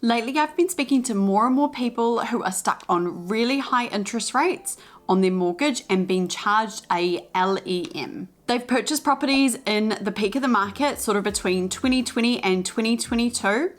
Lately, I've been speaking to more and more people who are stuck on really high interest rates on their mortgage and being charged a L.E.M. They've purchased properties in the peak of the market, sort of between 2020 and 2022,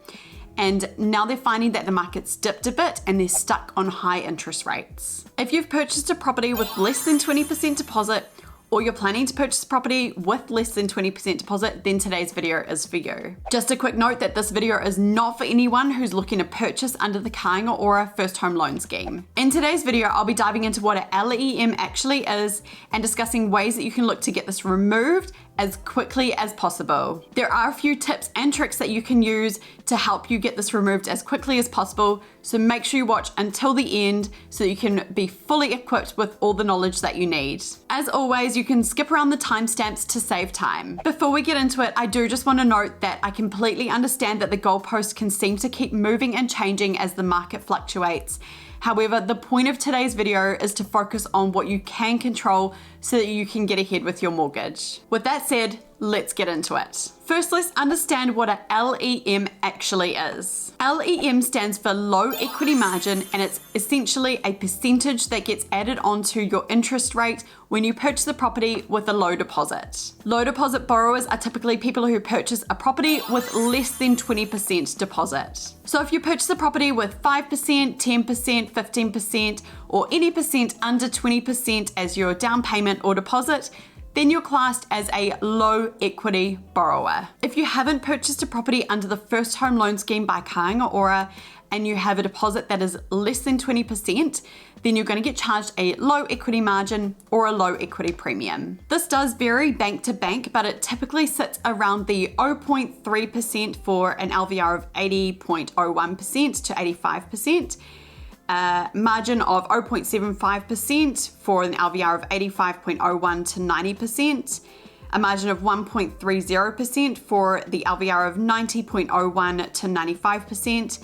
and now they're finding that the market's dipped a bit and they're stuck on high interest rates. If you've purchased a property with less than 20% deposit, or you're planning to purchase a property with less than 20% deposit, then today's video is for you. Just a quick note that this video is not for anyone who's looking to purchase under the Kāinga Ora first home loan scheme. In today's video, I'll be diving into what a L.E.M actually is and discussing ways that you can look to get this removed as quickly as possible. There are a few tips and tricks that you can use to help you get this removed as quickly as possible, so make sure you watch until the end so you can be fully equipped with all the knowledge that you need. As always, you can skip around the timestamps to save time. Before we get into it, I do just want to note that I completely understand that the goalpost can seem to keep moving and changing as the market fluctuates. However, the point of today's video is to focus on what you can control so that you can get ahead with your mortgage. With that said, let's get into it. First, let's understand what a L.E.M actually is. L.E.M stands for low equity margin, and it's essentially a percentage that gets added onto your interest rate when you purchase the property with a low deposit. Low deposit borrowers are typically people who purchase a property with less than 20% deposit. So if you purchase a property with 5%, 10%, 15%, or any percent under 20% as your down payment or deposit, then you're classed as a low equity borrower. If you haven't purchased a property under the first home loan scheme by Kāinga Ora and you have a deposit that is less than 20%, then you're going to get charged a low equity margin or a low equity premium. This does vary bank to bank, but it typically sits around the 0.3% for an LVR of 80.01% to 85%. Margin of 0.75% for an LVR of 85.01 to 90%, a margin of 1.30% for the LVR of 90.01 to 95%,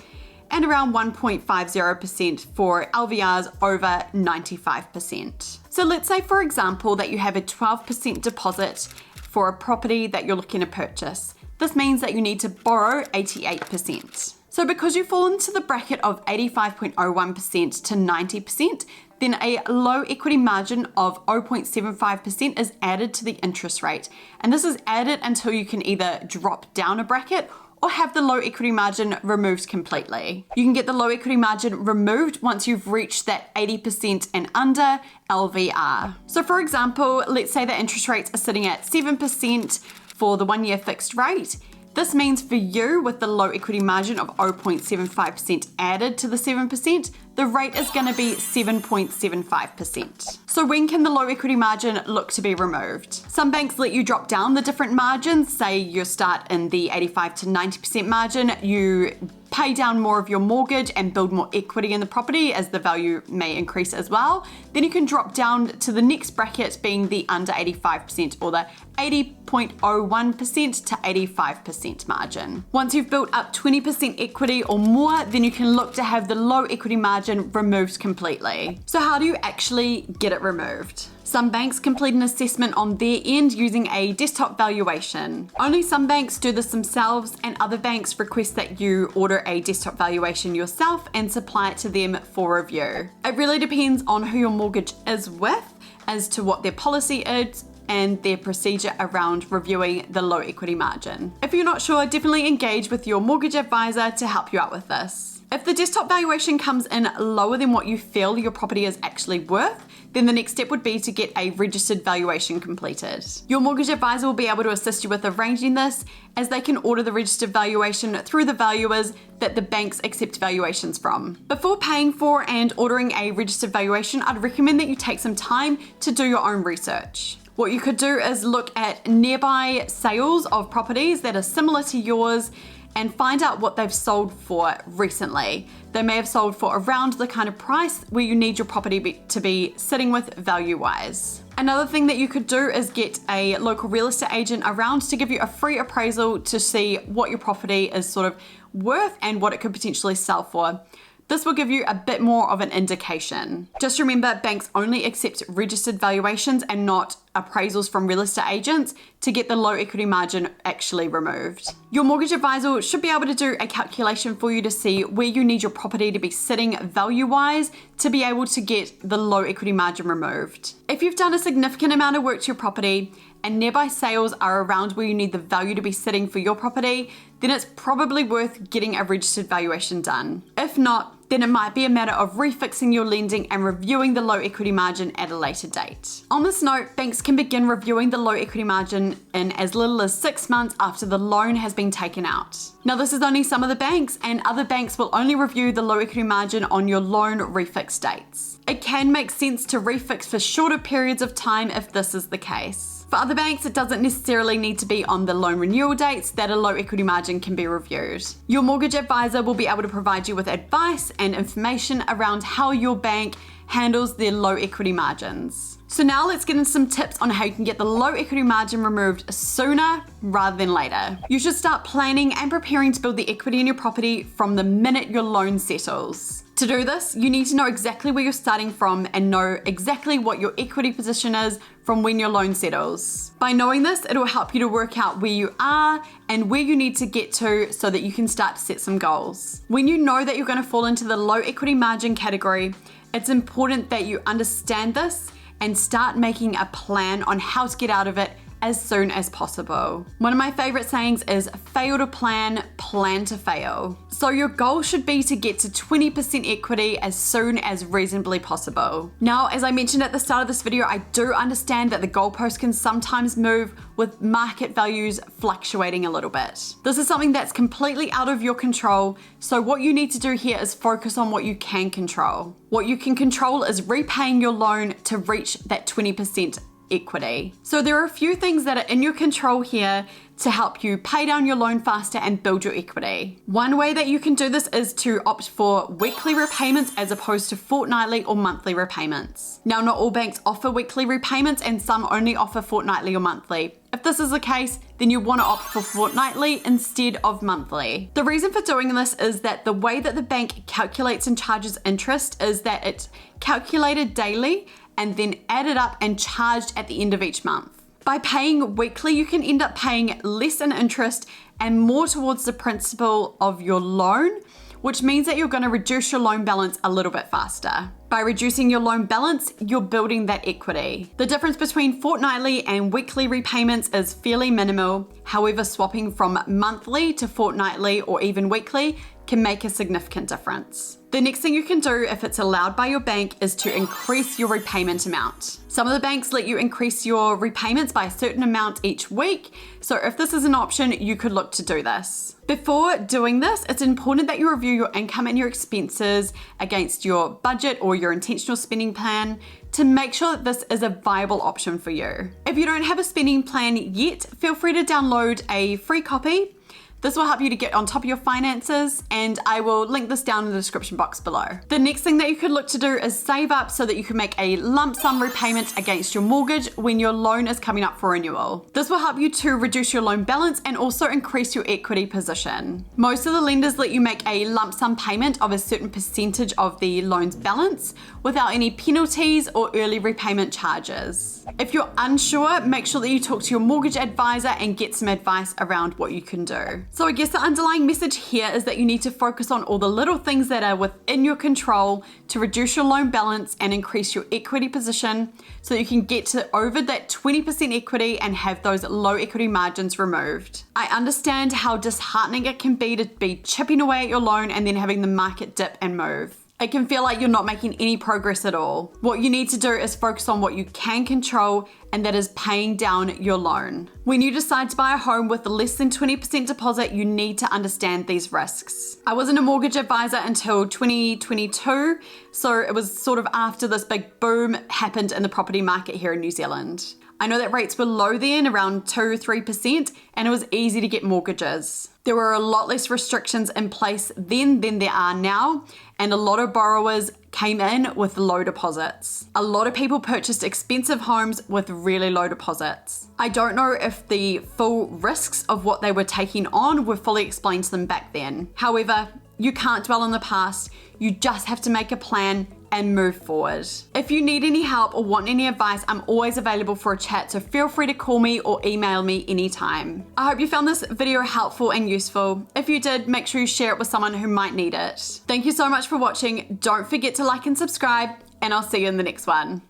and around 1.50% for LVRs over 95%. So let's say, for example, that you have a 12% deposit for a property that you're looking to purchase. This means that you need to borrow 88%. So because you fall into the bracket of 85.01% to 90%, then a low equity margin of 0.75% is added to the interest rate. And this is added until you can either drop down a bracket or have the low equity margin removed completely. You can get the low equity margin removed once you've reached that 80% and under LVR. So for example, let's say the interest rates are sitting at 7% for the 1 year fixed rate. This means for you, with the low equity margin of 0.75% added to the 7%, the rate is going to be 7.75%. So when can the low equity margin look to be removed? Some banks let you drop down the different margins. Say you start in the 85 to 90% margin, you pay down more of your mortgage and build more equity in the property as the value may increase as well. Then you can drop down to the next bracket being the under 85% or the 80.01% to 85% margin. Once you've built up 20% equity or more, then you can look to have the low equity margin removed completely. So how do you actually get it removed? Some banks complete an assessment on their end using a desktop valuation. Only some banks do this themselves, and other banks request that you order a desktop valuation yourself and supply it to them for review. It really depends on who your mortgage is with as to what their policy is and their procedure around reviewing the low equity margin. If you're not sure, definitely engage with your mortgage advisor to help you out with this. If the desktop valuation comes in lower than what you feel your property is actually worth, then the next step would be to get a registered valuation completed. Your mortgage advisor will be able to assist you with arranging this, as they can order the registered valuation through the valuers that the banks accept valuations from. Before paying for and ordering a registered valuation, I'd recommend that you take some time to do your own research. What you could do is look at nearby sales of properties that are similar to yours and find out what they've sold for recently. They may have sold for around the kind of price where you need your property to be sitting with value-wise. Another thing that you could do is get a local real estate agent around to give you a free appraisal to see what your property is sort of worth and what it could potentially sell for. This will give you a bit more of an indication. Just remember, banks only accept registered valuations and not appraisals from real estate agents to get the low equity margin actually removed. Your mortgage advisor should be able to do a calculation for you to see where you need your property to be sitting value-wise to be able to get the low equity margin removed. If you've done a significant amount of work to your property and nearby sales are around where you need the value to be sitting for your property, then it's probably worth getting a registered valuation done. If not, then it might be a matter of refixing your lending and reviewing the low equity margin at a later date. On this note, banks can begin reviewing the low equity margin in as little as 6 months after the loan has been taken out. Now, this is only some of the banks, and other banks will only review the low equity margin on your loan refix dates. It can make sense to refix for shorter periods of time if this is the case. For other banks, it doesn't necessarily need to be on the loan renewal dates that a low equity margin can be reviewed. Your mortgage advisor will be able to provide you with advice and information around how your bank handles their low equity margins. So now let's get into some tips on how you can get the low equity margin removed sooner rather than later. You should start planning and preparing to build the equity in your property from the minute your loan settles. To do this, you need to know exactly where you're starting from and know exactly what your equity position is from when your loan settles. By knowing this, it'll help you to work out where you are and where you need to get to so that you can start to set some goals. When you know that you're going to fall into the low equity margin category, it's important that you understand this and start making a plan on how to get out of it as soon as possible. One of my favorite sayings is fail to plan, plan to fail. So your goal should be to get to 20% equity as soon as reasonably possible. Now, as I mentioned at the start of this video, I do understand that the goalpost can sometimes move with market values fluctuating a little bit. This is something that's completely out of your control, so what you need to do here is focus on what you can control. What you can control is repaying your loan to reach that 20% equity. So there are a few things that are in your control here to help you pay down your loan faster and build your equity. One way that you can do this is to opt for weekly repayments as opposed to fortnightly or monthly repayments. Now, not all banks offer weekly repayments and some only offer fortnightly or monthly. If this is the case, then you want to opt for fortnightly instead of monthly. The reason for doing this is that the way that the bank calculates and charges interest is that it's calculated daily and then added up and charged at the end of each month. By paying weekly, you can end up paying less in interest and more towards the principal of your loan, which means that you're going to reduce your loan balance a little bit faster. By reducing your loan balance, you're building that equity. The difference between fortnightly and weekly repayments is fairly minimal. However, swapping from monthly to fortnightly or even weekly can make a significant difference. The next thing you can do, if it's allowed by your bank, is to increase your repayment amount. Some of the banks let you increase your repayments by a certain amount each week, so if this is an option, you could look to do this. Before doing this, it's important that you review your income and your expenses against your budget or your intentional spending plan to make sure that this is a viable option for you. If you don't have a spending plan yet, feel free to download a free copy. This will help you to get on top of your finances, and I will link this down in the description box below. The next thing that you could look to do is save up so that you can make a lump sum repayment against your mortgage when your loan is coming up for renewal. This will help you to reduce your loan balance and also increase your equity position. Most of the lenders let you make a lump sum payment of a certain percentage of the loan's balance without any penalties or early repayment charges. If you're unsure, make sure that you talk to your mortgage advisor and get some advice around what you can do. So I guess the underlying message here is that you need to focus on all the little things that are within your control to reduce your loan balance and increase your equity position so that you can get to over that 20% equity and have those low equity margins removed. I understand how disheartening it can be to be chipping away at your loan and then having the market dip and move. It can feel like you're not making any progress at all. What you need to do is focus on what you can control, and that is paying down your loan. When you decide to buy a home with less than 20% deposit, you need to understand these risks. I wasn't a mortgage advisor until 2022, so it was sort of after this big boom happened in the property market here in New Zealand. I know that rates were low then, around 2-3%, and it was easy to get mortgages. There were a lot less restrictions in place then than there are now, and a lot of borrowers came in with low deposits. A lot of people purchased expensive homes with really low deposits. I don't know if the full risks of what they were taking on were fully explained to them back then. However, you can't dwell on the past. You just have to make a plan and move forward. If you need any help or want any advice, I'm always available for a chat, so feel free to call me or email me anytime. I hope you found this video helpful and useful. If you did, make sure you share it with someone who might need it. Thank you so much for watching. Don't forget to like and subscribe, and I'll see you in the next one.